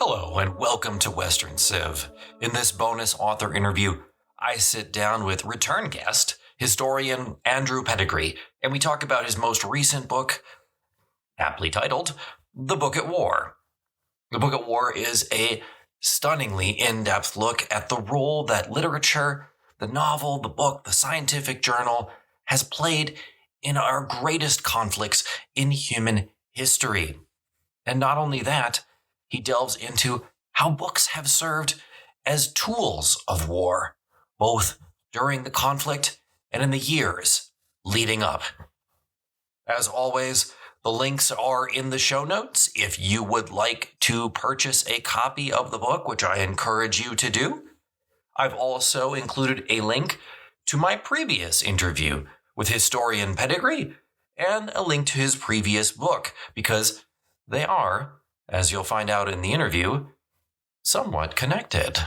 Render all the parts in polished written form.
Hello and welcome to Western Civ. In this bonus author interview, I sit down with return guest, historian Andrew Pettegree, and we talk about his most recent book, aptly titled, The Book at War. The Book at War is a stunningly in-depth look at the role that literature, the novel, the book, the scientific journal has played in our greatest conflicts in human history. And not only that, he delves into how books have served as tools of war, both during the conflict and in the years leading up. As always, the links are in the show notes if you would like to purchase a copy of the book, which I encourage you to do. I've also included a link to my previous interview with historian Pettegree and a link to his previous book, because they are, as you'll find out in the interview, somewhat connected.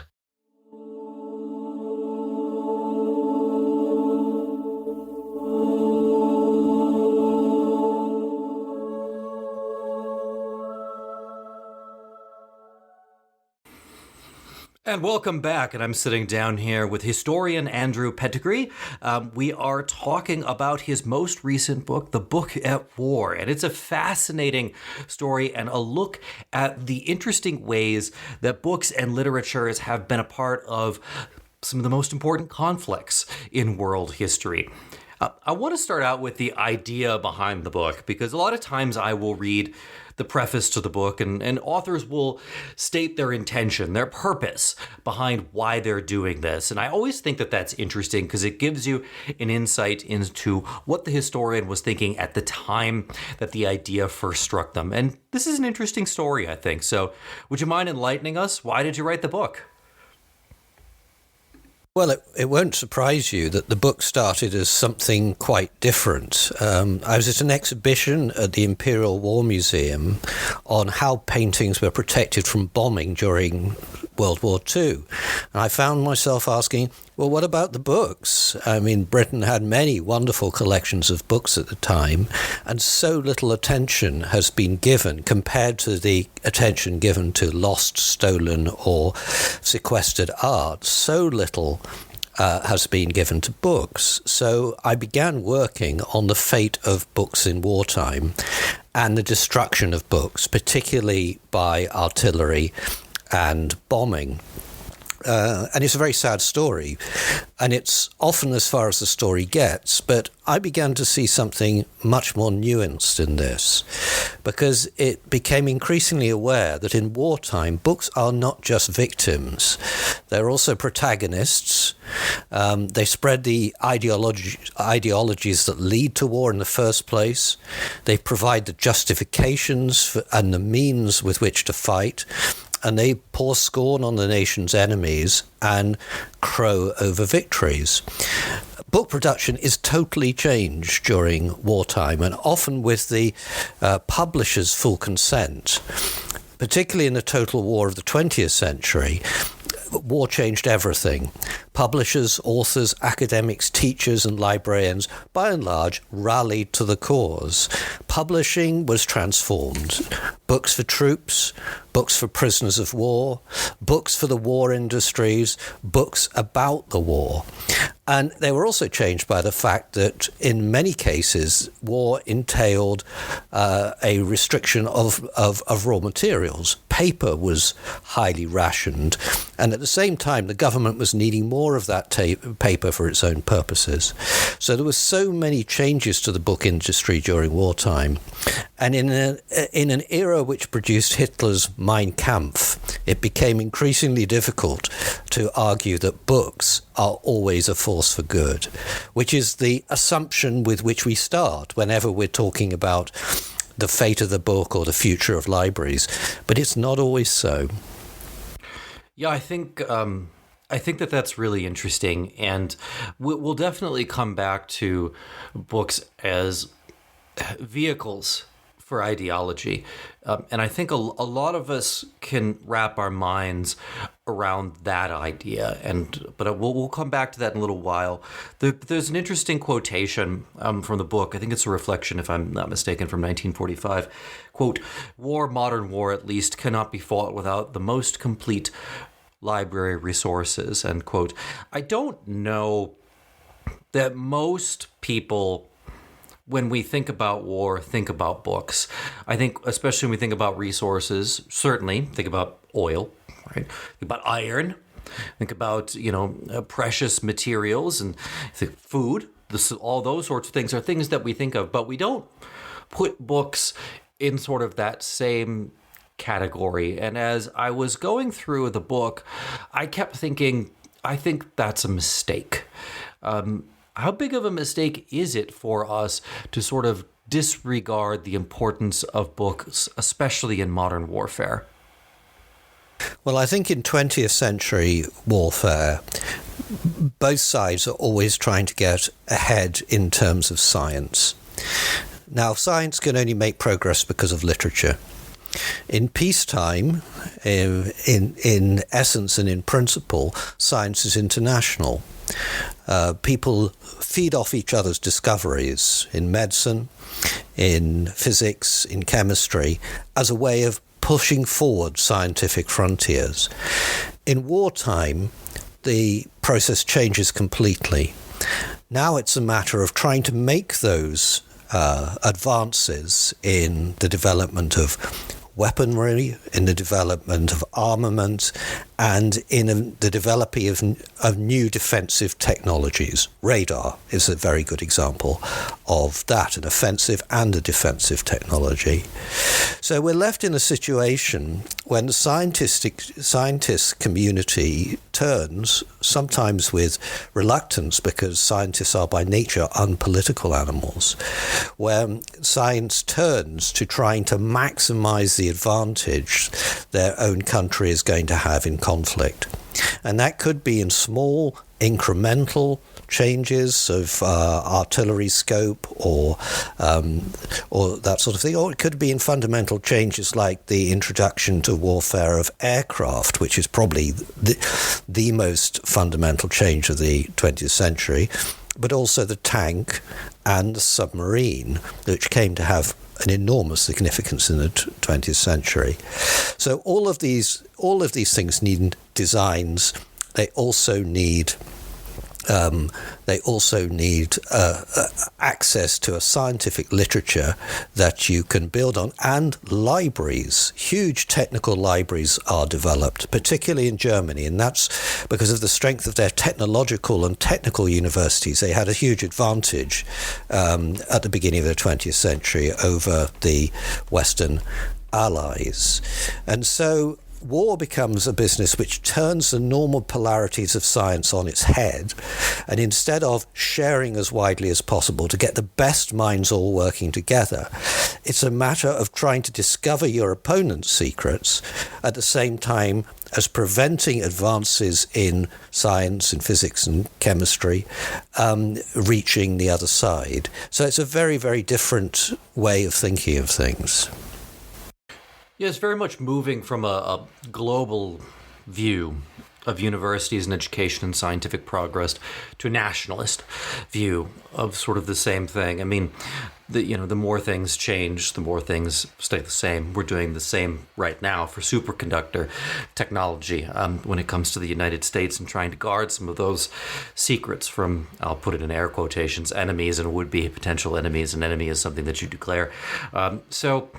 And welcome back, and I'm sitting down here with historian Andrew Pettegree. We are talking about his most recent book, The Book at War, and it's a fascinating story and a look at the interesting ways that books and literatures have been a part of some of the most important conflicts in world history. I want to start out with the idea behind the book, because a lot of times I will read the preface to the book, and authors will state their intention, their purpose behind why they're doing this. And I always think that that's interesting because it gives you an insight into what the historian was thinking at the time that the idea first struck them. And this is an interesting story, I think. So would you mind enlightening us? Why did you write the book? Well, it won't surprise you that the book started as something quite different. I was at an exhibition at the Imperial War Museum on how paintings were protected from bombing during World War II. And I found myself asking, well, what about the books? I mean, Britain had many wonderful collections of books at the time, and so little attention has been given compared to the attention given to lost, stolen, or sequestered art. So little has been given to books. So I began working on the fate of books in wartime and the destruction of books, particularly by artillery and bombing. And it's a very sad story, and it's often as far as the story gets, but I began to see something much more nuanced in this, because it became increasingly aware that in wartime, books are not just victims, they're also protagonists. They spread the ideologies that lead to war in the first place. They provide the justifications and the means with which to fight. And they pour scorn on the nation's enemies and crow over victories. Book production is totally changed during wartime, and often with the publisher's full consent. Particularly in the total war of the 20th century, war changed everything. Publishers, authors, academics, teachers, and librarians, by and large, rallied to the cause. Publishing was transformed. Books for troops, books for prisoners of war, books for the war industries, books about the war. And they were also changed by the fact that in many cases, war entailed a restriction of raw materials. Paper was highly rationed. And at the same time, the government was needing more of that paper for its own purposes. So there were so many changes to the book industry during wartime. And in an era which produced Hitler's Mein Kampf, it became increasingly difficult to argue that books are always a force for good, which is the assumption with which we start whenever we're talking about the fate of the book or the future of libraries. But it's not always so. Yeah, I think that that's really interesting, and we'll definitely come back to books as vehicles for ideology. And I think a lot of us can wrap our minds around that idea. But we'll come back to that in a little while. There's an interesting quotation from the book. I think it's a reflection, if I'm not mistaken, from 1945. Quote, "War, modern war at least, cannot be fought without the most complete library resources," end quote. I don't know that most people, when we think about war, think about books. I think, especially when we think about resources, certainly think about oil, right? Think about iron, think about, precious materials and food. All those sorts of things are things that we think of, but we don't put books in sort of that same category. And as I was going through the book, I kept thinking, I think that's a mistake. How big of a mistake is it for us to sort of disregard the importance of books, especially in modern warfare? Well, I think in 20th century warfare, both sides are always trying to get ahead in terms of science. Now, science can only make progress because of literature. In peacetime, in essence and in principle, science is international. People feed off each other's discoveries in medicine, in physics, in chemistry, as a way of pushing forward scientific frontiers. In wartime, the process changes completely. Now it's a matter of trying to make those advances in the development of weaponry, in the development of armament, and in the developing of new defensive technologies. Radar is a very good example of that, an offensive and a defensive technology. So we're left in a situation when the scientist community turns, sometimes with reluctance, because scientists are by nature unpolitical animals, where science turns to trying to maximize the advantage their own country is going to have in conflict. And that could be in small, incremental changes of artillery scope or that sort of thing, or it could be in fundamental changes like the introduction to warfare of aircraft, which is probably the most fundamental change of the 20th century, but also the tank and the submarine, which came to have an enormous significance in the 20th century. So all of these things need designs. They also need access to a scientific literature that you can build on, and libraries. Huge technical libraries are developed, particularly in Germany, and that's because of the strength of their technological and technical universities. They had a huge advantage at the beginning of the 20th century over the Western allies. And so war becomes a business which turns the normal polarities of science on its head, and instead of sharing as widely as possible to get the best minds all working together, it's a matter of trying to discover your opponent's secrets at the same time as preventing advances in science and physics and chemistry reaching the other side. So it's a very, very different way of thinking of things. Yeah, it's very much moving from a global view of universities and education and scientific progress to a nationalist view of sort of the same thing. I mean, the more things change, the more things stay the same. We're doing the same right now for superconductor technology when it comes to the United States, and trying to guard some of those secrets from, I'll put it in air quotations, enemies and would-be potential enemies. An enemy is something that you declare. So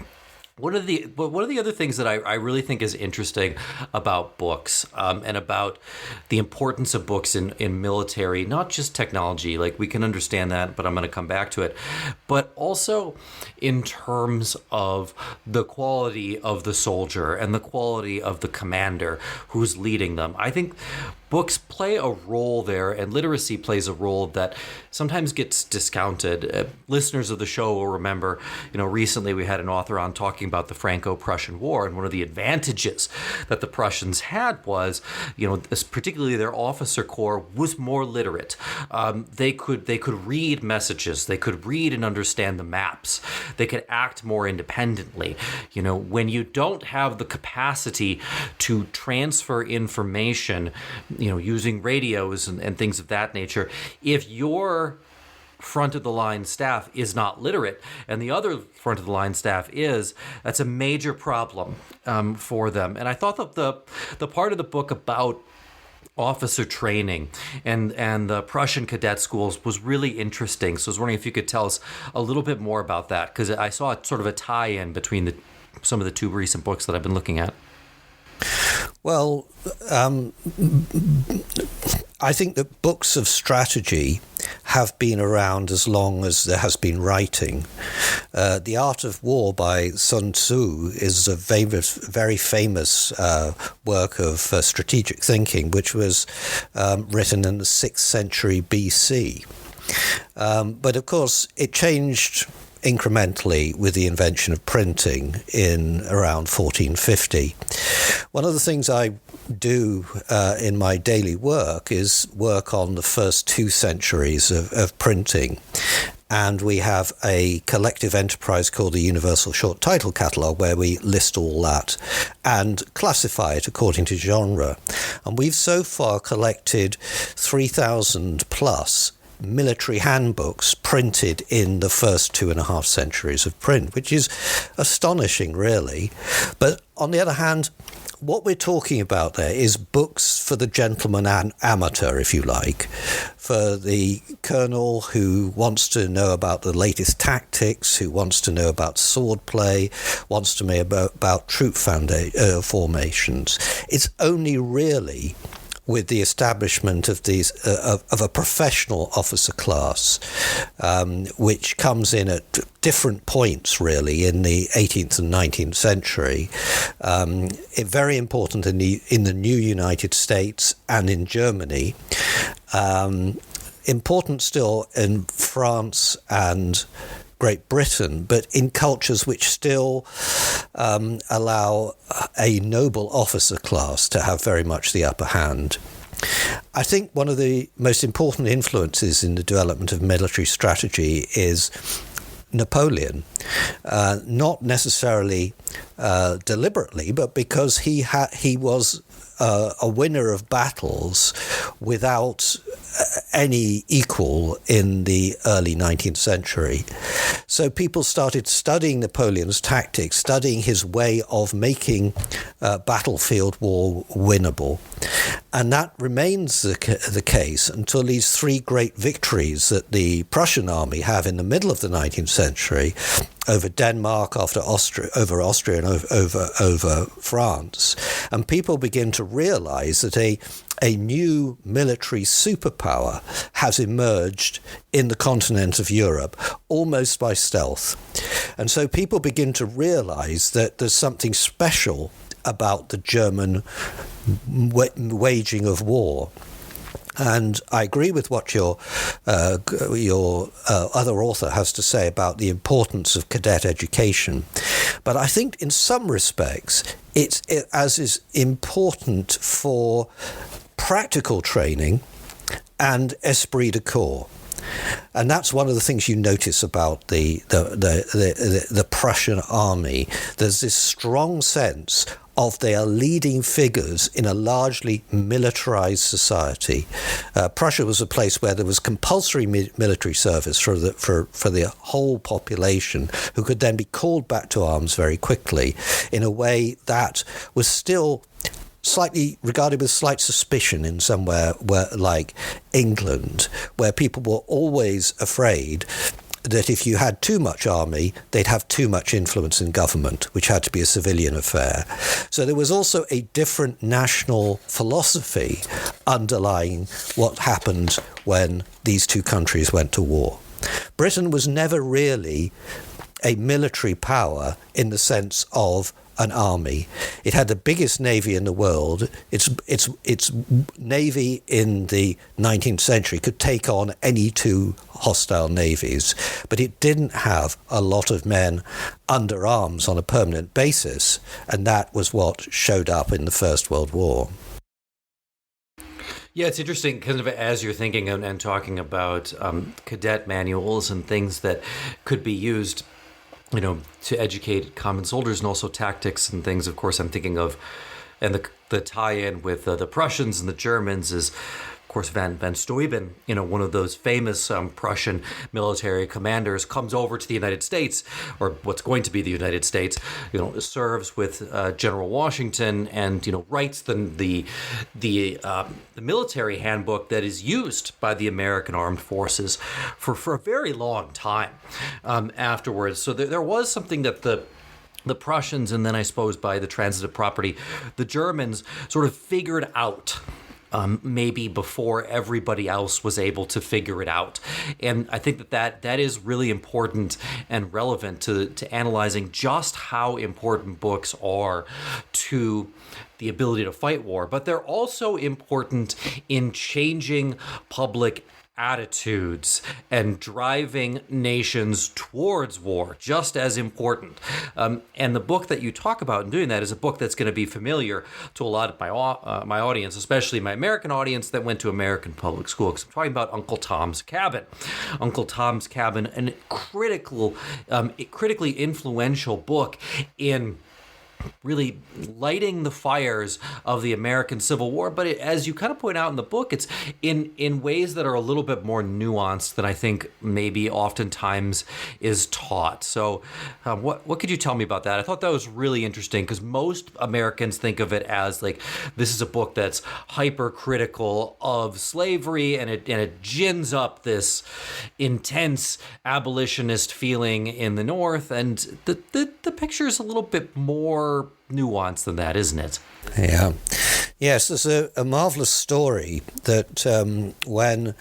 one of the other things that I really think is interesting about books and about the importance of books in military, not just technology, like we can understand that, but I'm going to come back to it, but also in terms of the quality of the soldier and the quality of the commander who's leading them. I think books play a role there, and literacy plays a role that sometimes gets discounted. Listeners of the show will remember, recently we had an author on talking about the Franco-Prussian War, and one of the advantages that the Prussians had was, particularly their officer corps was more literate. They could read messages, they could read and understand the maps, they could act more independently. When you don't have the capacity to transfer information, using radios and things of that nature, if your front of the line staff is not literate and the other front of the line staff is, that's a major problem for them. And I thought that the part of the book about officer training and the Prussian cadet schools was really interesting. So I was wondering if you could tell us a little bit more about that, because I saw sort of a tie-in between some of the two recent books that I've been looking at. Well, I think that books of strategy have been around as long as there has been writing. The Art of War by Sun Tzu is a very famous work of strategic thinking, which was written in the 6th century BC. But of course, it changed incrementally with the invention of printing in around 1450. One of the things I do in my daily work is work on the first 2 centuries of printing. And we have a collective enterprise called the Universal Short Title Catalogue, where we list all that and classify it according to genre. And we've so far collected 3,000 plus military handbooks printed in the first 2.5 centuries of print, which is astonishing, really. But on the other hand, what we're talking about there is books for the gentleman and amateur, if you like, for the colonel who wants to know about the latest tactics, who wants to know about swordplay, wants to know about troop formations. It's only really with the establishment of these of a professional officer class, which comes in at different points, really, in the 18th and 19th century. Very important in the new United States and in Germany. Important still in France and Great Britain, but in cultures which still allow a noble officer class to have very much the upper hand. I think one of the most important influences in the development of military strategy is Napoleon, not necessarily deliberately, but because he was a winner of battles without any equal in the early 19th century. So people started studying Napoleon's tactics, studying his way of making battlefield war winnable. And that remains the case until these 3 great victories that the Prussian army have in the middle of the 19th century over Denmark, over Austria, and over France. And people begin to realize that a new military superpower has emerged in the continent of Europe, almost by stealth. And so people begin to realize that there's something special about the German waging of war. And I agree with what your other author has to say about the importance of cadet education. But I think in some respects, it's as is important for practical training and esprit de corps. And that's one of the things you notice about the Prussian army. There's this strong sense of they are leading figures in a largely militarized society. Prussia was a place where there was compulsory military service for the whole population, who could then be called back to arms very quickly in a way that was still slightly regarded with slight suspicion in somewhere like England, where people were always afraid that if you had too much army, they'd have too much influence in government, which had to be a civilian affair. So there was also a different national philosophy underlying what happened when these two countries went to war. Britain was never really a military power in the sense of an army. It had the biggest navy in the world. Its navy in the 19th century could take on any two hostile navies, but it didn't have a lot of men under arms on a permanent basis, and that was what showed up in the First World War. Yeah, it's interesting kind of as you're thinking and talking about cadet manuals and things that could be used, to educate common soldiers, and also tactics and things. Of course, I'm thinking of, and the tie-in with the Prussians and the Germans is, of course, von Steuben, one of those famous Prussian military commanders, comes over to the United States, or what's going to be the United States, serves with General Washington, and writes the military handbook that is used by the American Armed Forces for a very long time afterwards. So there was something that the Prussians, and then I suppose by the transitive property, the Germans sort of figured out. Maybe before everybody else was able to figure it out. And I think that is really important and relevant to analyzing just how important books are to the ability to fight war. But they're also important in changing public attitudes and driving nations towards war, just as important. And the book that you talk about in doing that is a book that's going to be familiar to a lot of my audience, especially my American audience that went to American public school, because I'm talking about Uncle Tom's Cabin. Uncle Tom's Cabin, a critically influential book in really lighting the fires of the American Civil War. But as you kind of point out in the book, it's in ways that are a little bit more nuanced than I think maybe oftentimes is taught. So what could you tell me about that? I thought that was really interesting, because most Americans think of it as like, this is a book that's hypercritical of slavery, and it gins up this intense abolitionist feeling in the North. And the picture is a little bit more nuanced than that, isn't it? Yeah. Yes, there's a marvelous story that when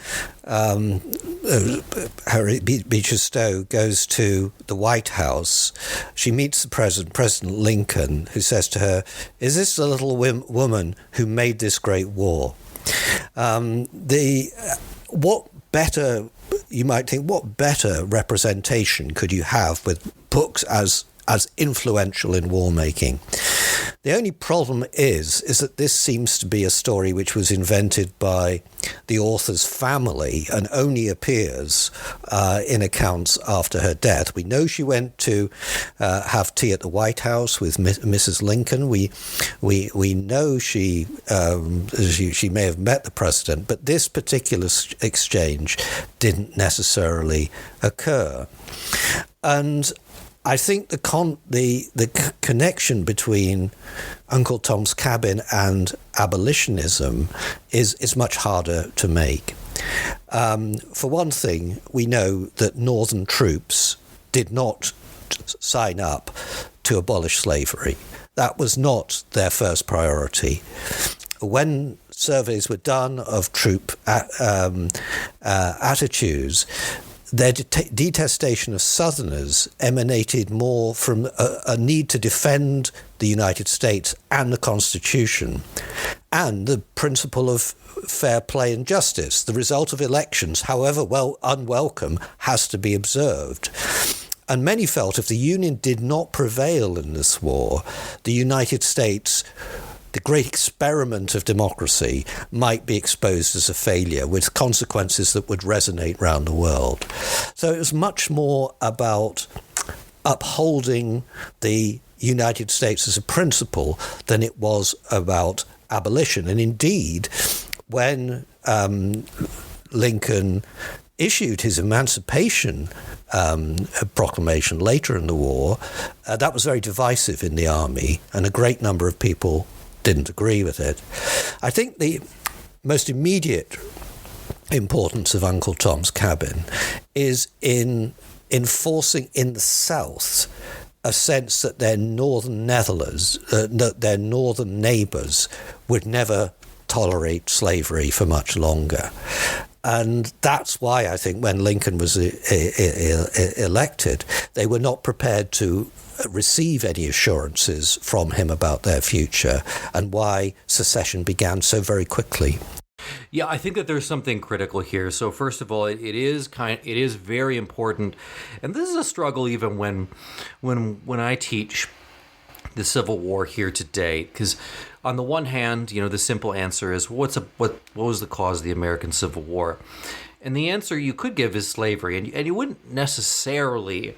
Harriet Beecher Stowe goes to the White House, she meets the President Lincoln, who says to her, "Is this the little woman who made this great war?" What better, you might think, what better representation could you have with books as influential in war making? The only problem is that this seems to be a story which was invented by the author's family and only appears in accounts after her death. We know she went to have tea at the White House with Mrs. Lincoln. We know she may have met the president, but this particular exchange didn't necessarily occur. And I think the connection between Uncle Tom's Cabin and abolitionism is much harder to make. For one thing, we know that Northern troops did not sign up to abolish slavery. That was not their first priority. When surveys were done of troop attitudes, their detestation of Southerners emanated more from a need to defend the United States and the Constitution, and the principle of fair play and justice. The result of elections, however unwelcome, has to be observed. And many felt if the Union did not prevail in this war, the United States, the great experiment of democracy, might be exposed as a failure, with consequences that would resonate around the world. So it was much more about upholding the United States as a principle than it was about abolition. And indeed, when Lincoln issued his emancipation proclamation later in the war, that was very divisive in the army, and a great number of people didn't agree with it. I think the most immediate importance of Uncle Tom's Cabin is in enforcing in the South a sense that their northern their northern neighbours would never tolerate slavery for much longer. And that's why I think when Lincoln was elected, they were not prepared to receive any assurances from him about their future, and why secession began so very quickly. Yeah, I think that there's something critical here. So first of all, it is very important, and this is a struggle even when I teach the Civil War here today, because on the one hand, the simple answer is what was the cause of the American Civil War, and the answer you could give is slavery, and you wouldn't necessarily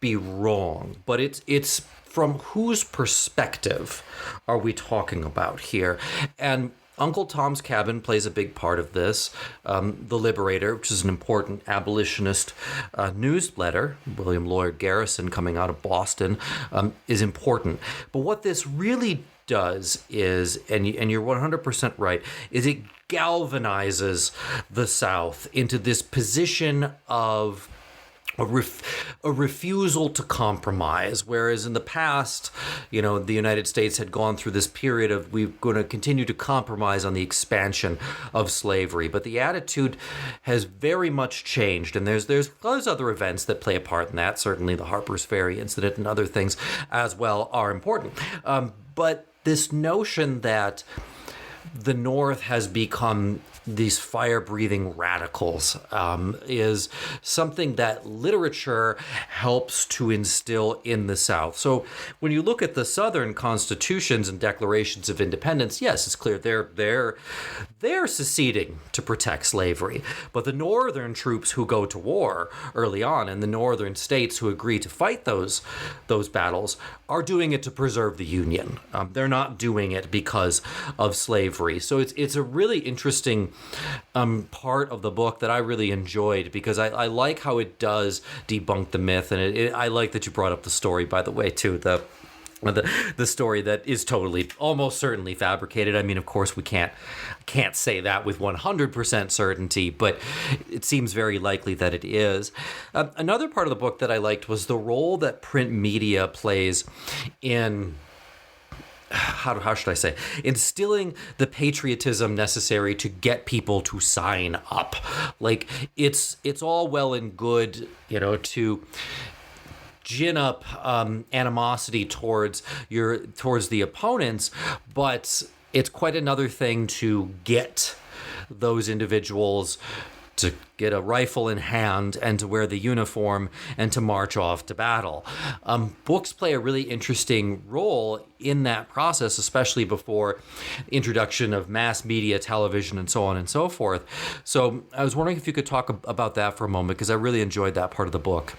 be wrong, but it's from whose perspective are we talking about here? And Uncle Tom's Cabin plays a big part of this. The Liberator, which is an important abolitionist newsletter, William Lloyd Garrison coming out of Boston, is important. But what this really does is, and you're 100% right, is it galvanizes the South into this position of a refusal to compromise, whereas in the past, the United States had gone through this period of we're going to continue to compromise on the expansion of slavery. But the attitude has very much changed, and there's other events that play a part in that. Certainly, the Harper's Ferry incident and other things as well are important. But this notion that the North has become these fire-breathing radicals is something that literature helps to instill in the South. So when you look at the Southern constitutions and declarations of independence, yes, it's clear they're seceding to protect slavery. But the Northern troops who go to war early on, and the Northern states who agree to fight those battles, are doing it to preserve the Union. They're not doing it because of slavery. So it's a really interesting part of the book that I really enjoyed, because I like how it does debunk the myth, and I like that you brought up the story, by the way, too, the story that is totally, almost certainly fabricated. I mean, of course, we can't say that with 100% certainty, but it seems very likely that it is. Another part of the book that I liked was the role that print media plays in, how should I say, instilling the patriotism necessary to get people to sign up. Like, it's all well and good, to gin up animosity towards the opponents, but it's quite another thing to get those individuals to get a rifle in hand and to wear the uniform and to march off to battle. Books play a really interesting role in that process, especially before introduction of mass media, television, and so on and so forth. So I was wondering if you could talk about that for a moment, because I really enjoyed that part of the book.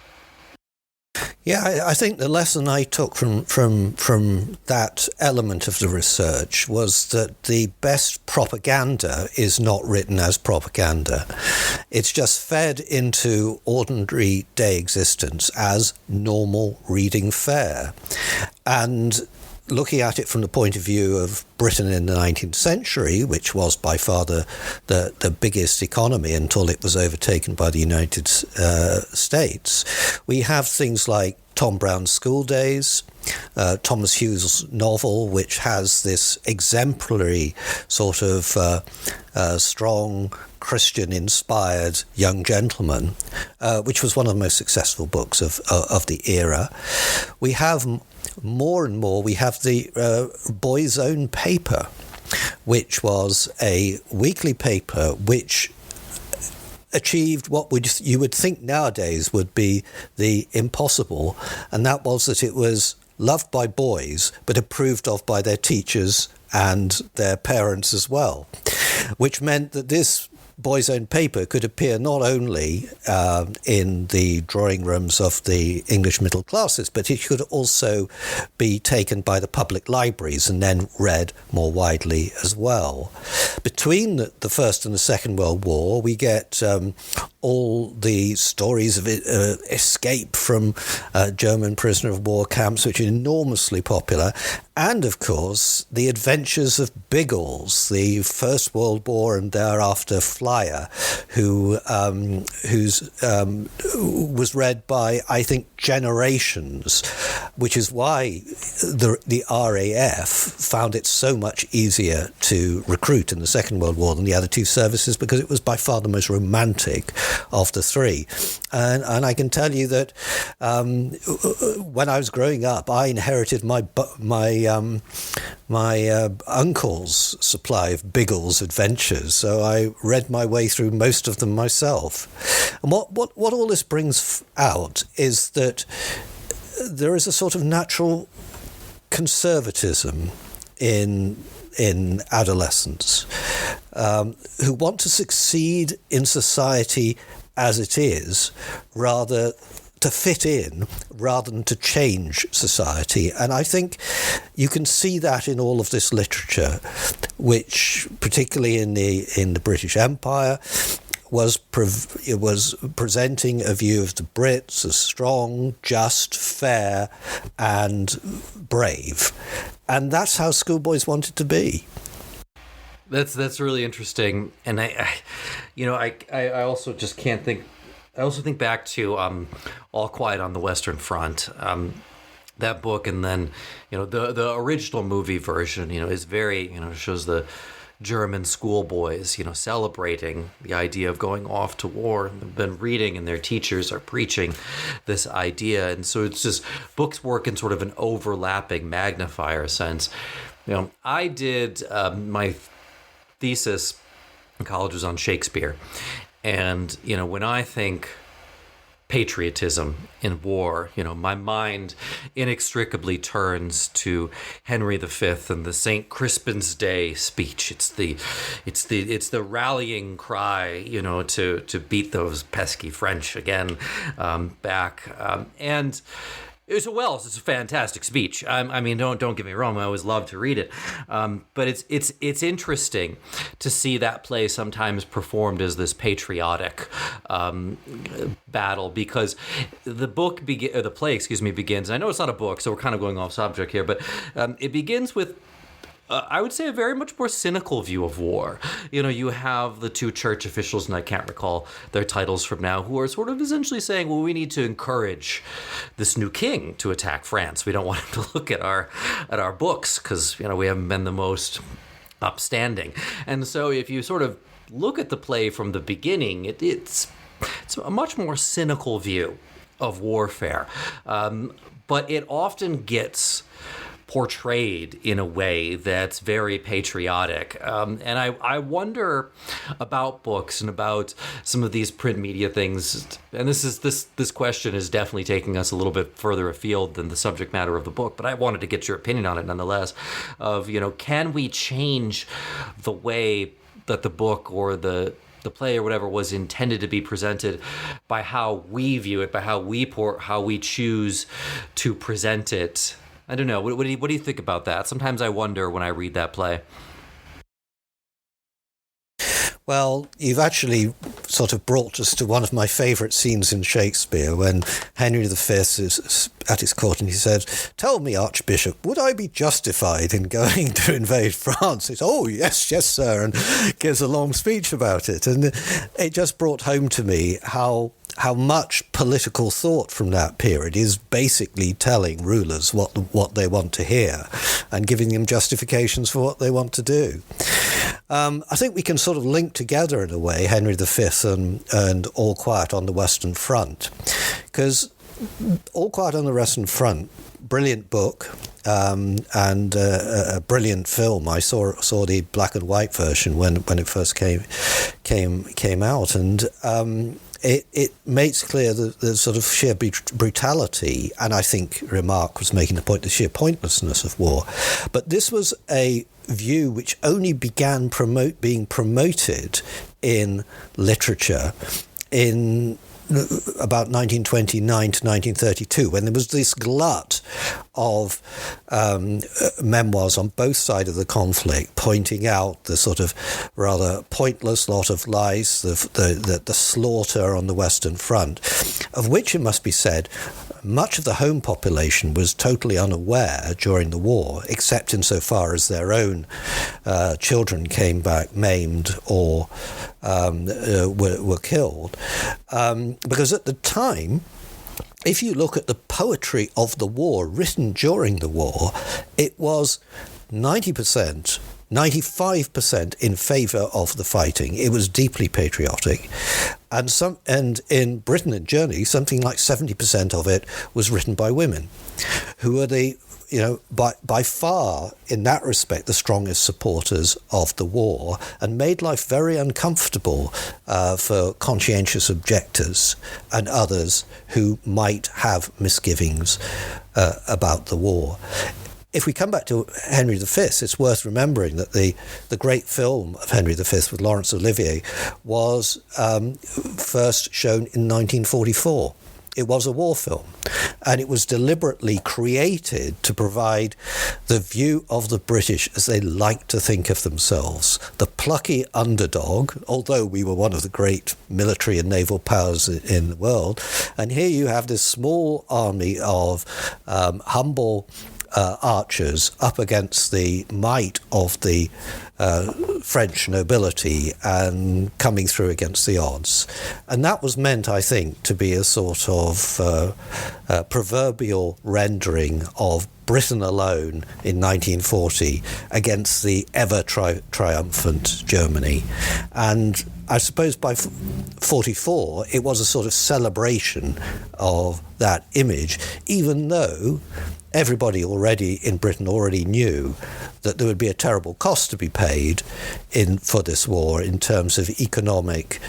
Yeah, I think the lesson I took from that element of the research was that the best propaganda is not written as propaganda. It's just fed into ordinary day existence as normal reading fare. And looking at it from the point of view of Britain in the 19th century, which was by far the biggest economy until it was overtaken by the United States, we have things like Tom Brown's School Days, Thomas Hughes' novel, which has this exemplary sort of strong Christian-inspired young gentleman, which was one of the most successful books of the era. We have more and more, we have the Boy's Own Paper, which was a weekly paper which achieved what you would think nowadays would be the impossible, and that was that it was loved by boys but approved of by their teachers and their parents as well, which meant that this Boy's Own Paper could appear not only in the drawing rooms of the English middle classes, but it could also be taken by the public libraries and then read more widely as well. Between the First and the Second World War, we get all the stories of escape from German prisoner of war camps, which are enormously popular, and of course the adventures of Biggles, the First World War and thereafter flight flyer, was read by, I think, generations, which is why the RAF found it so much easier to recruit in the Second World War than the other two services, because it was by far the most romantic of the three. And I can tell you that when I was growing up, I inherited my uncle's supply of Biggles adventures, so I read my way through most of them myself. And what all this brings out is that there is a sort of natural conservatism in adolescents who want to succeed in society as it is, rather to fit in rather than to change society. And I think you can see that in all of this literature, which particularly in the British Empire was presenting a view of the Brits as strong, just, fair, and brave. And that's how schoolboys wanted to be. That's really interesting, and I also just can't think. I also think back to All Quiet on the Western Front, that book, and then the original movie version. Is very shows the German schoolboys celebrating the idea of going off to war, and they've been reading, and their teachers are preaching this idea, and so it's just books work in sort of an overlapping magnifier sense. I did my thesis in college was on Shakespeare. And, when I think patriotism in war, my mind inextricably turns to Henry V and the St. Crispin's Day speech. It's the rallying cry, to beat those pesky French again back. And it's a fantastic speech. Don't get me wrong. I always love to read it, but it's interesting to see that play sometimes performed as this patriotic battle, because the play begins. I know it's not a book, so we're kind of going off subject here, but it begins with, I would say, a very much more cynical view of war. You have the two church officials, and I can't recall their titles from now, who are sort of essentially saying, well, we need to encourage this new king to attack France. We don't want him to look at our books, because we haven't been the most upstanding. And so if you sort of look at the play from the beginning, it's a much more cynical view of warfare. But it often gets portrayed in a way that's very patriotic. And I wonder about books and about some of these print media things. And this question is definitely taking us a little bit further afield than the subject matter of the book, but I wanted to get your opinion on it nonetheless, of, can we change the way that the book or the play or whatever was intended to be presented by how we view it, by how we choose to present it? I don't know. What do you think about that? Sometimes I wonder when I read that play. Well, you've actually sort of brought us to one of my favourite scenes in Shakespeare, when Henry V is at his court and he says, "Tell me, Archbishop, would I be justified in going to invade France?" He says, "Oh, yes, sir," and gives a long speech about it. And it just brought home to me how much political thought from that period is basically telling rulers what they want to hear and giving them justifications for what they want to do. I think we can sort of link together, in a way, Henry V and All Quiet on the Western Front, because All Quiet on the Western Front, brilliant book, and a brilliant film. I saw the black and white version when it first came out, and it makes clear the sort of sheer brutality, and I think Remarque was making the point, the sheer pointlessness of war. But this was a view which only began being promoted in literature in about 1929 to 1932, when there was this glut of memoirs on both sides of the conflict pointing out the sort of rather pointless lot of lies, the slaughter on the Western Front, of which, it must be said, much of the home population was totally unaware during the war, except insofar as their own children came back maimed or were killed. Because at the time, if you look at the poetry of the war written during the war, it was 90%, 95% in favour of the fighting. It was deeply patriotic. And in Britain and Germany, something like 70% of it was written by women, who were by far, in that respect, the strongest supporters of the war, and made life very uncomfortable for conscientious objectors and others who might have misgivings about the war. If we come back to Henry V, it's worth remembering that the great film of Henry V with Laurence Olivier was first shown in 1944. It was a war film, and it was deliberately created to provide the view of the British as they like to think of themselves. The plucky underdog, although we were one of the great military and naval powers in the world. And here you have this small army of humble archers up against the might of the French nobility and coming through against the odds. And that was meant, I think, to be a sort of proverbial rendering of Britain alone in 1940 against the ever triumphant Germany. And I suppose by 44, it was a sort of celebration of that image, even though everybody in Britain already knew that there would be a terrible cost to be paid for this war in terms of economic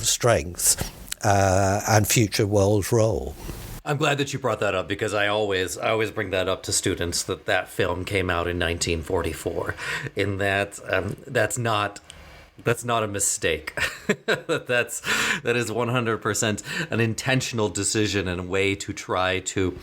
strength and future world role. I'm glad that you brought that up, because I always bring that up to students, that film came out in 1944, in that that's not a mistake. that is 100% an intentional decision and a way to try to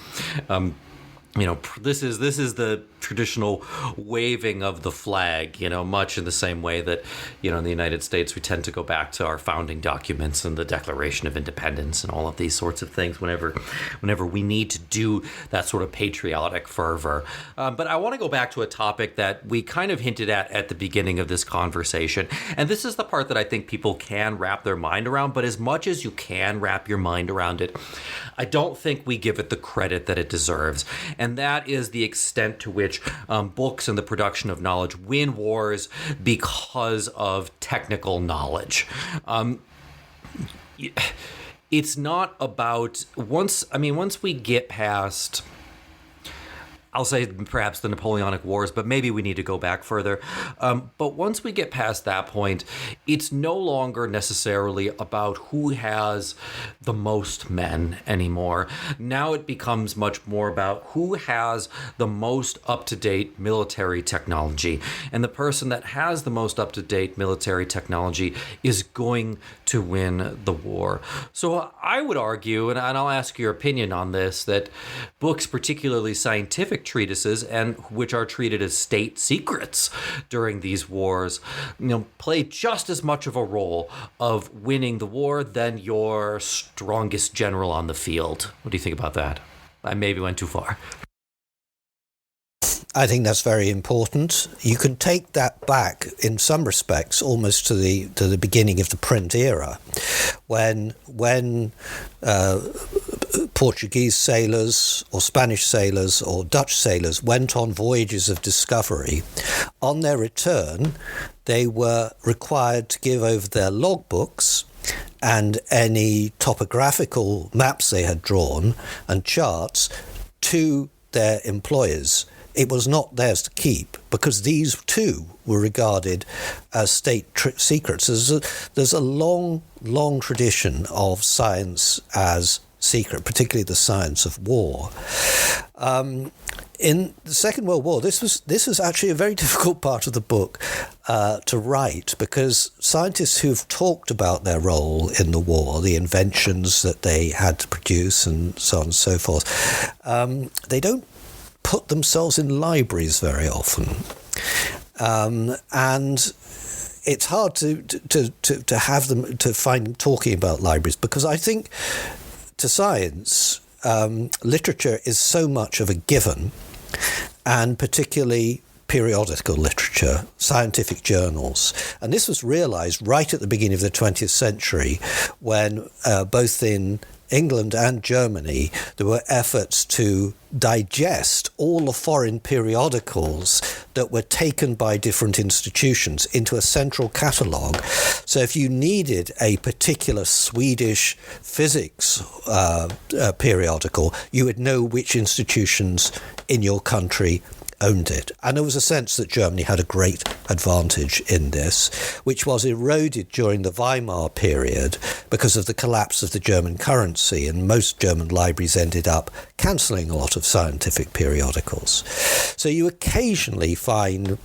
this is the traditional waving of the flag, much in the same way that, in the United States, we tend to go back to our founding documents and the Declaration of Independence and all of these sorts of things whenever we need to do that sort of patriotic fervor. But I want to go back to a topic that we kind of hinted at the beginning of this conversation. And this is the part that I think people can wrap their mind around, but as much as you can wrap your mind around it, I don't think we give it the credit that it deserves. And that is the extent to which books and the production of knowledge win wars because of technical knowledge. It's not about once we get past, I'll say perhaps the Napoleonic Wars, but maybe we need to go back further. But once we get past that point, it's no longer necessarily about who has the most men anymore. Now it becomes much more about who has the most up-to-date military technology. And the person that has the most up-to-date military technology is going to win the war. So I would argue, and I'll ask your opinion on this, that books, particularly scientific treatises, and which are treated as state secrets during these wars, play just as much of a role of winning the war than your strongest general on the field. What do you think about that? I maybe went too far. I think that's very important. You can take that back in some respects almost to the beginning of the print era, when Portuguese sailors or Spanish sailors or Dutch sailors went on voyages of discovery. On their return, they were required to give over their logbooks and any topographical maps they had drawn and charts to their employers. It was not theirs to keep, because these too were regarded as state secrets. There's a long, long tradition of science as secret, particularly the science of war. In the Second World War, this was actually a very difficult part of the book to write, because scientists who've talked about their role in the war, the inventions that they had to produce and so on and so forth, they don't put themselves in libraries very often, and it's hard to have them, to find them talking about libraries, because I think to science literature is so much of a given, and particularly periodical literature, scientific journals. And this was realized right at the beginning of the 20th century when both in England and Germany, there were efforts to digest all the foreign periodicals that were taken by different institutions into a central catalogue. So if you needed a particular Swedish physics periodical, you would know which institutions in your country owned it. And there was a sense that Germany had a great advantage in this, which was eroded during the Weimar period because of the collapse of the German currency, and most German libraries ended up cancelling a lot of scientific periodicals. So you occasionally find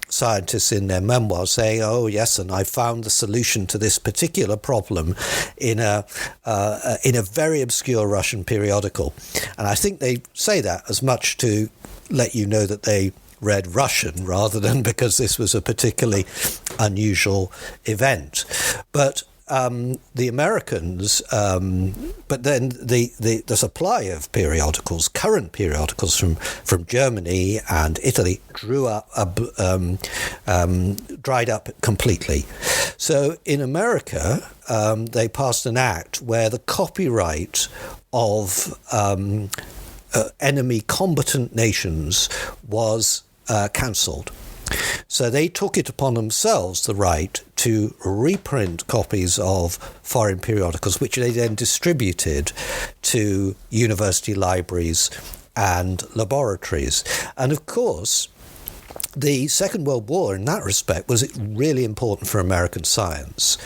scientists in their memoirs saying, "Oh yes, and I found the solution to this particular problem in a very obscure Russian periodical." And I think they say that as much to let you know that they read Russian rather than because this was a particularly unusual event. But the Americans, but then the supply of periodicals, current periodicals from Germany and Italy, dried up completely. So in America, they passed an act where the copyright of enemy combatant nations was cancelled. So they took it upon themselves, the right to reprint copies of foreign periodicals, which they then distributed to university libraries and laboratories. And of course, the Second World War, in that respect, was really important for American science,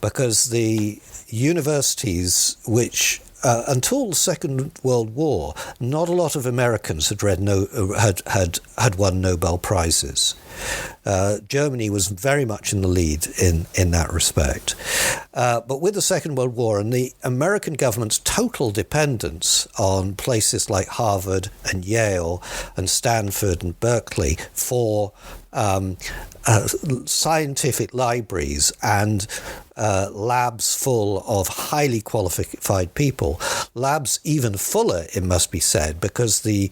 because the universities which until the Second World War, not a lot of Americans had won Nobel Prizes. Germany was very much in the lead in that respect. But with the Second World War and the American government's total dependence on places like Harvard and Yale and Stanford and Berkeley for scientific libraries and labs full of highly qualified people, labs even fuller, it must be said, because the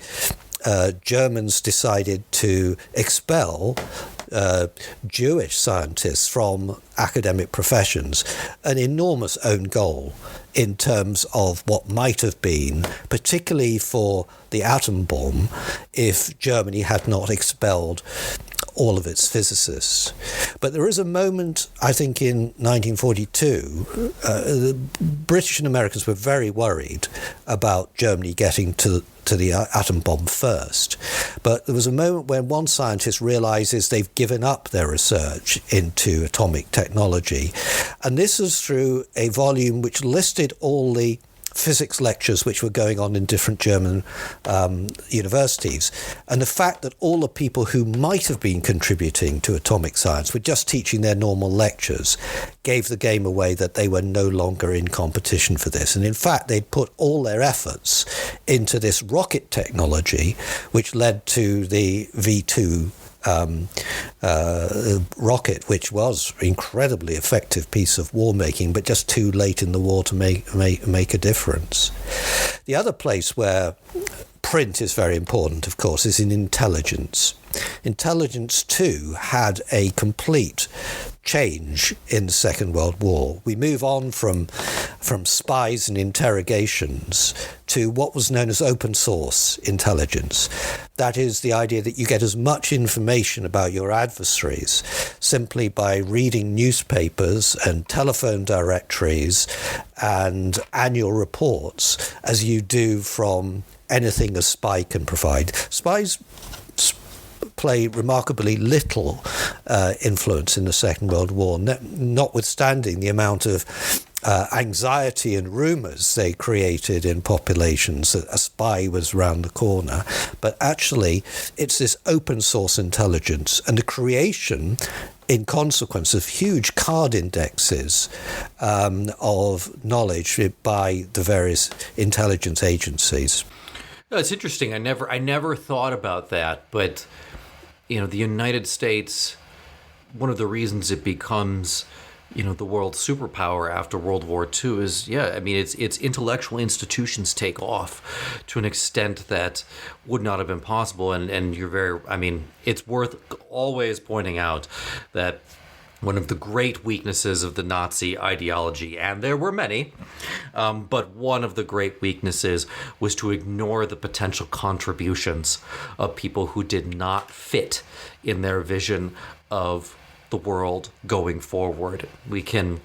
Germans decided to expel Jewish scientists from academic professions, an enormous own goal in terms of what might have been, particularly for the atom bomb, if Germany had not expelled all of its physicists. But there is a moment, I think, in 1942, the British and Americans were very worried about Germany getting to the atom bomb first. But there was a moment when one scientist realizes they've given up their research into atomic technology. And this is through a volume which listed all the physics lectures which were going on in different German universities. And the fact that all the people who might have been contributing to atomic science were just teaching their normal lectures gave the game away that they were no longer in competition for this. And in fact, they'd put all their efforts into this rocket technology, which led to the V2 rocket, which was an incredibly effective piece of war making, but just too late in the war to make a difference. The other place where print is very important, of course, is in intelligence. Intelligence, too, had a complete change in the Second World War. We move on from spies and interrogations to what was known as open source intelligence. That is the idea that you get as much information about your adversaries simply by reading newspapers and telephone directories and annual reports as you do from anything a spy can provide. Spies play remarkably little influence in the Second World War, notwithstanding the amount of anxiety and rumours they created in populations that a spy was round the corner. But actually, it's this open source intelligence and the creation, in consequence of huge card indexes of knowledge by the various intelligence agencies. No, it's interesting. I never thought about that, but the United States, one of the reasons it becomes the world's superpower after World War II is, it's intellectual institutions take off to an extent that would not have been possible. And it's worth always pointing out that one of the great weaknesses of the Nazi ideology, and there were many, but one of the great weaknesses was to ignore the potential contributions of people who did not fit in their vision of the world going forward. We can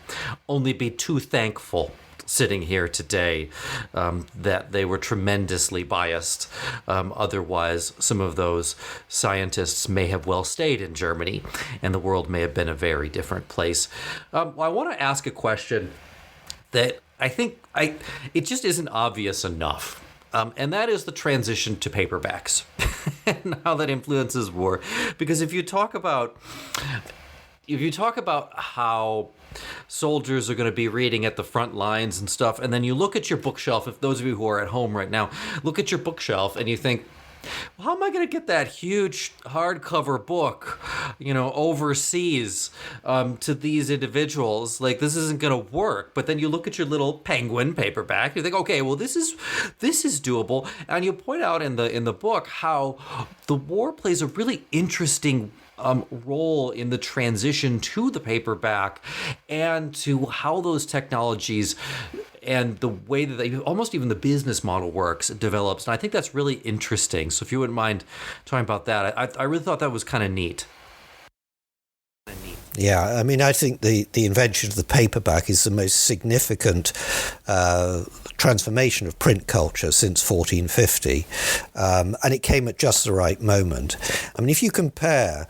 only be too thankful sitting here today that they were tremendously biased. Otherwise, some of those scientists may have well stayed in Germany, and the world may have been a very different place. I want to ask a question that I think it just isn't obvious enough. And that is the transition to paperbacks and how that influences war. Because if you talk about how soldiers are going to be reading at the front lines and stuff, and then you look at your bookshelf, if those of you who are at home right now, look at your bookshelf and you think, well, how am I going to get that huge hardcover book, overseas to these individuals? Like, this isn't going to work. But then you look at your little Penguin paperback, you think, okay, well, this is doable. And you point out in the book how the war plays a really interesting role in the transition to the paperback and to how those technologies and the way that almost even the business model works develops. And I think that's really interesting. So if you wouldn't mind talking about that, I really thought that was kind of neat. Yeah, I mean, I think the invention of the paperback is the most significant transformation of print culture since 1450. And it came at just the right moment. I mean, if you compare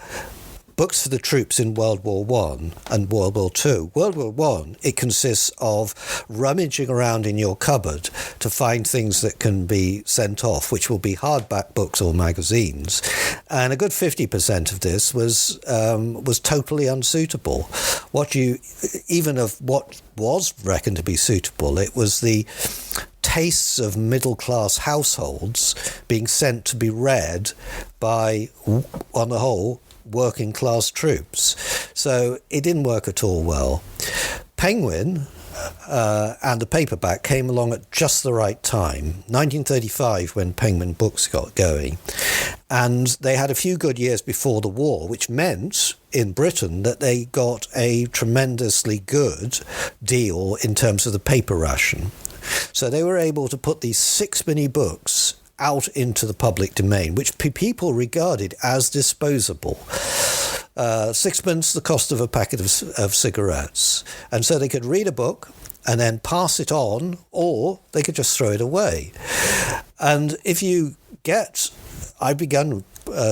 books for the troops in World War I and World War II. World War I, it consists of rummaging around in your cupboard to find things that can be sent off, which will be hardback books or magazines. And a good 50% of this was totally unsuitable. Even of what was reckoned to be suitable, it was the tastes of middle-class households being sent to be read by, on the whole, working-class troops. So it didn't work at all well. Penguin and the paperback came along at just the right time, 1935, when Penguin Books got going. And they had a few good years before the war, which meant in Britain that they got a tremendously good deal in terms of the paper ration. So they were able to put these sixpenny books out into the public domain, which people regarded as disposable. Sixpence, the cost of a packet of cigarettes. And so they could read a book and then pass it on, or they could just throw it away. And I began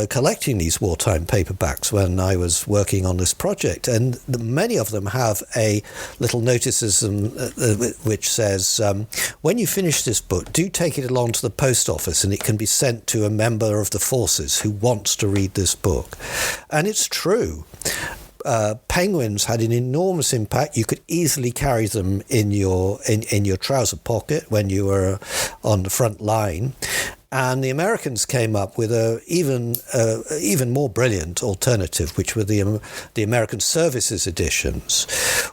collecting these wartime paperbacks when I was working on this project, and many of them have a little notices which says, when you finish this book, do take it along to the post office and it can be sent to a member of the forces who wants to read this book. And it's true. Penguins had an enormous impact. You could easily carry them in your trouser pocket when you were on the front line. And the Americans came up with a even more brilliant alternative, which were the American Services editions,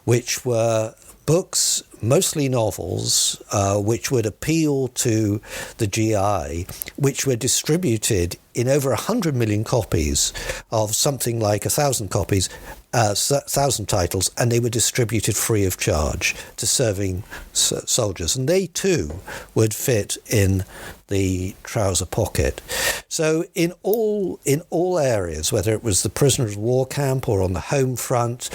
which were books, mostly novels, which would appeal to the GI, which were distributed in over 100 million copies of something like 1,000 copies, 1,000 titles, and they were distributed free of charge to serving soldiers. And they too would fit in the trouser pocket. So in all areas, whether it was the prisoner of war camp or on the home front,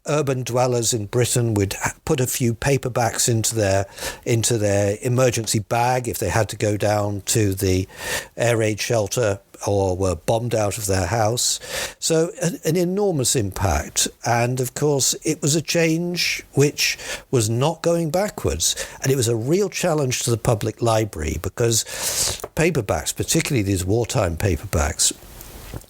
urban dwellers in Britain would put a few paperbacks into their emergency bag if they had to go down to the air raid shelter or were bombed out of their house. So an enormous impact. And of course, it was a change which was not going backwards. And it was a real challenge to the public library, because paperbacks, particularly these wartime paperbacks,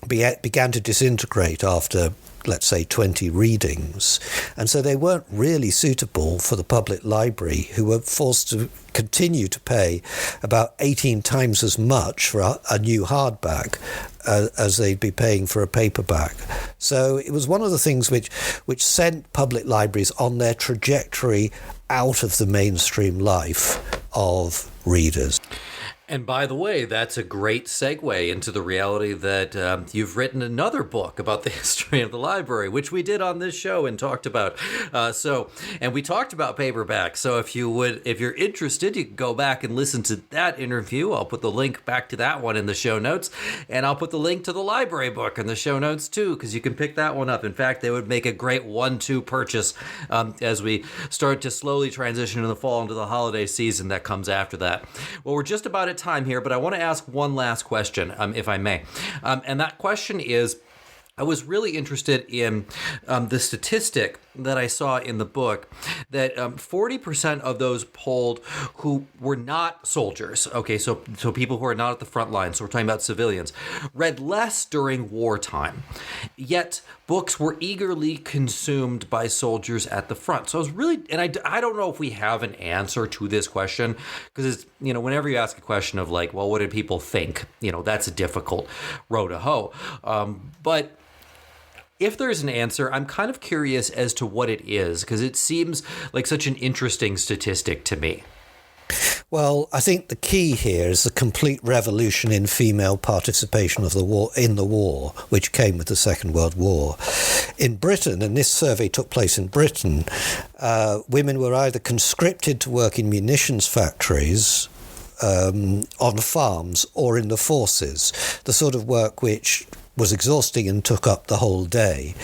began to disintegrate after let's say 20 readings. And so they weren't really suitable for the public library, who were forced to continue to pay about 18 times as much for a new hardback as they'd be paying for a paperback. So it was one of the things which sent public libraries on their trajectory out of the mainstream life of readers. And by the way, that's a great segue into the reality that you've written another book about the history of the library, which we did on this show and talked about. And we talked about paperback. So if you're interested, you can go back and listen to that interview. I'll put the link back to that one in the show notes, and I'll put the link to the library book in the show notes too, because you can pick that one up. In fact, they would make a great 1-2 purchase as we start to slowly transition in the fall into the holiday season that comes after that. Well, we're just about at time here, but I want to ask one last question, if I may. And that question is, I was really interested in the statistic that I saw in the book that 40% of those polled who were not soldiers, okay, so people who are not at the front line, so we're talking about civilians, read less during wartime, yet books were eagerly consumed by soldiers at the front. So I was really, and I don't know if we have an answer to this question, because it's, whenever you ask a question of like, well, what did people think? That's a difficult row to hoe. But if there's an answer, I'm kind of curious as to what it is, because it seems like such an interesting statistic to me. Well, I think the key here is the complete revolution in female participation in the war, which came with the Second World War. In Britain, and this survey took place in Britain, women were either conscripted to work in munitions factories, on farms, or in the forces, the sort of work which was exhausting and took up the whole day.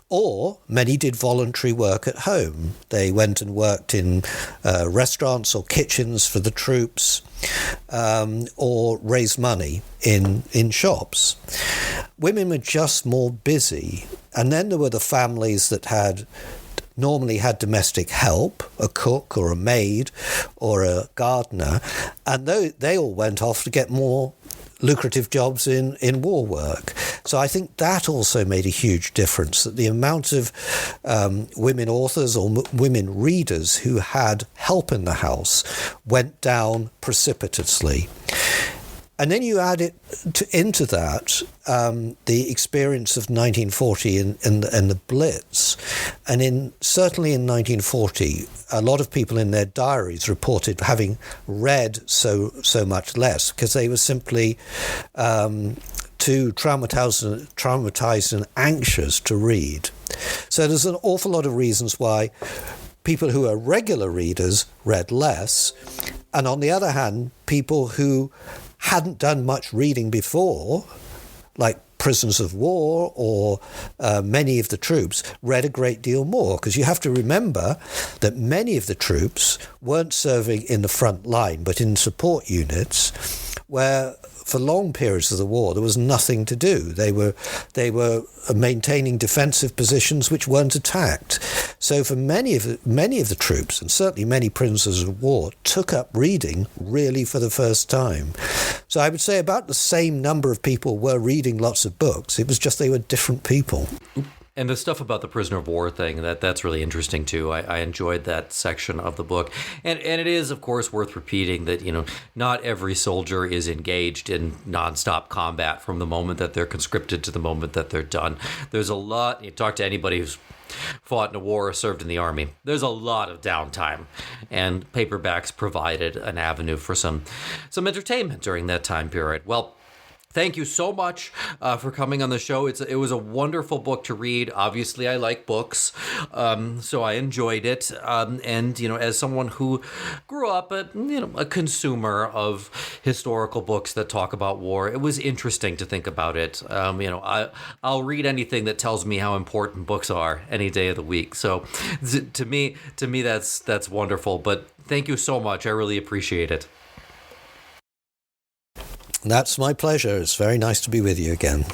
Or many did voluntary work at home. They went and worked in restaurants or kitchens for the troops, or raised money in shops. Women were just more busy. And then there were the families that normally had domestic help, a cook or a maid or a gardener, and they all went off to get more lucrative jobs in war work. So I think that also made a huge difference, that the amount of women authors or women readers who had help in the house went down precipitously. And then you add into that the experience of 1940 and the Blitz. And certainly in 1940, a lot of people in their diaries reported having read so much less because they were simply too traumatized and anxious to read. So there's an awful lot of reasons why people who are regular readers read less. And on the other hand, people who hadn't done much reading before, like prisoners of war or many of the troops, read a great deal more, because you have to remember that many of the troops weren't serving in the front line but in support units where for long periods of the war there was nothing to do. They were maintaining defensive positions which weren't attacked. So for many of the troops, and certainly many prisoners of war, took up reading really for the first time. So I would say about the same number of people were reading lots of books. It was just they were different people. And the stuff about the prisoner of war thing, that's really interesting too. I enjoyed that section of the book. And it is, of course, worth repeating that, not every soldier is engaged in nonstop combat from the moment that they're conscripted to the moment that they're done. There's a lot, you talk to anybody who's fought in a war or served in the army, there's a lot of downtime. And paperbacks provided an avenue for some entertainment during that time period. Well, thank you so much for coming on the show. It was a wonderful book to read. Obviously, I like books, so I enjoyed it. And as someone who grew up a consumer of historical books that talk about war, it was interesting to think about it. I'll read anything that tells me how important books are any day of the week. So to me, that's wonderful. But thank you so much. I really appreciate it. That's my pleasure. It's very nice to be with you again.